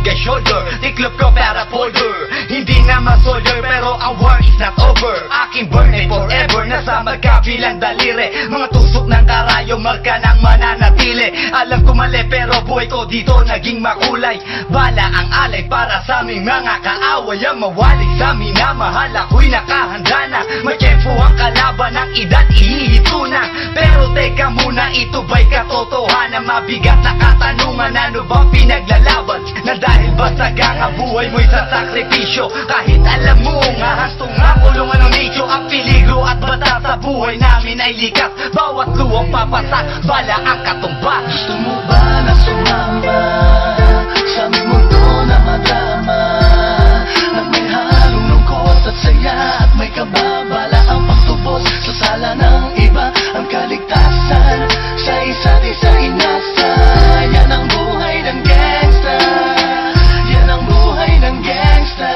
kay shoulder, tiklop ko para folder. Hindi nga masolder pero ang war is not over. Aking burn ay forever, nasa magkabilang daliri. Mga tusok ng karayo, marka ng mananatili. Alam ko mali pero buhay ko dito naging makulay. Bala ang alay para sa aming mga kaaway. Ang mawali sa minamahal, ako'y nakahanda na. May tempo ang kalaban ng edad, ihihito na. Pero teka muna, ito ba'y katotohanan? Mabigat na katanungan, ano bang pinaglalaban? Na dahil basag ang buhay mo'y sa sakripisyo. Kahit alam mo nga hastong nga kulungan ng nicho. Ang peligro at bata sa buhay namin ay likas. Bawat luwang papasak, bala ang katumba. Gusto mo ba na sumama sa aming mundo na madama, na may halong lungkot at saya at may kababala ang pagtubos sa sala ng iba? Ang kaligtasan sa isa't isa inasa. Yan ang buhay ng gangsta. Yan ang buhay ng gangsta.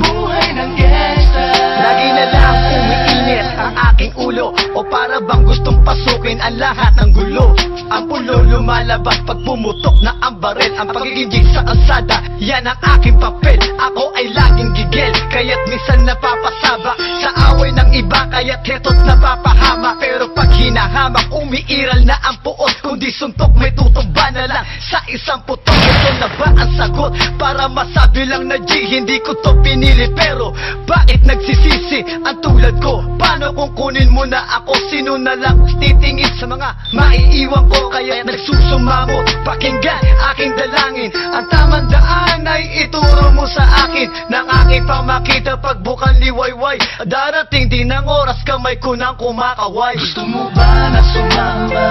Buhay ng gangsta. Lagi na lang umiinit ang aking ulo, o para bang gustong pasukin ang lahat ng gulo. Ang pulo lumalabas pag pumutok na ang baril. Ang pagiging sa kalsada, yan ang aking papel. Ako ay laging gigil, kaya't minsan napapasaba sa away ng iba, kaya't heto't napapahama. Pero pag hinahamak, umiiral na ang puot. Kundi suntok, may tutumba na lang sa isang putok. Ito na ba ang sagot? Para masabi lang na G, hindi ko to pinili. Pero bakit nagsisisi ang tulad ko? Paano kung kunin mo na ako? Sino na lang titingin sa mga maiiwan ko? Kaya nagsusumamot, pakinggan aking dalangin. Ang tamang daan ay ituro mo sa akin. Nang aking pamakita pagbukan liwayway. Darating din ang oras, kamay ko nang kumakaway. Gusto mo ba na sumama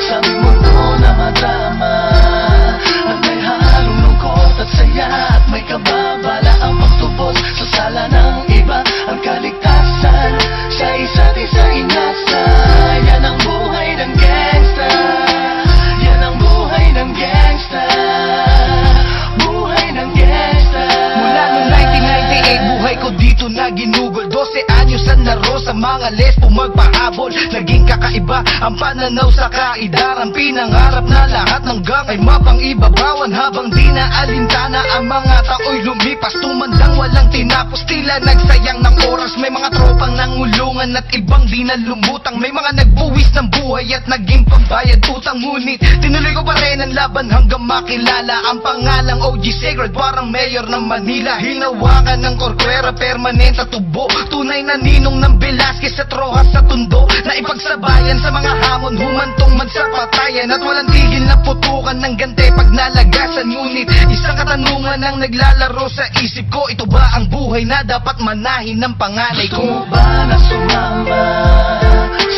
sa aming mundo na madama, na may halong lungkot at saya at may kababala ang pagtubos sa sala ng iba? Ang kaligtasan sa isa't isa inasa. Yan ang buhay ng gangsta. Yan ang buhay ng gangsta. Buhay ng gangsta. Mula noong 1998, buhay ko dito na ginugol. 12 anyos ang naro sa mga lesbo magpahabol. Naging kakaiba ang pananaw sa kaidaran. Pinangarap na lahat ng gang ay mapang-ibabawan. Habang di na alintana ang mga tao'y lumipas, tumandang walang tinapos, tila nagsayang ng oras. May mga tropang nangulungan at ibang di na lumutang. May mga nagbuwis ng buhay at naging pambayad utang. Ngunit tinuloy ko pa rin ang laban hanggang makilala ang pangalang OG Sacred, parang mayor ng Manila. Hinawakan ng korkwera, permanent at tubo. Tunay na ninong ng Velasquez at Rojas sa tundo, na ipagsabayan sa mga hamon, humantong man sa patayan. At walang tigil na putukan ng gante pag nalagasan. Ngunit isang katanungan ang naglalaro sa isip ko, ito ba ang buhay na dapat manahin ng panganay ko? Gusto mo ba na sumama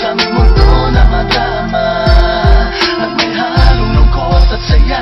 sa aming mundo na madama, na may halong lungkot at saya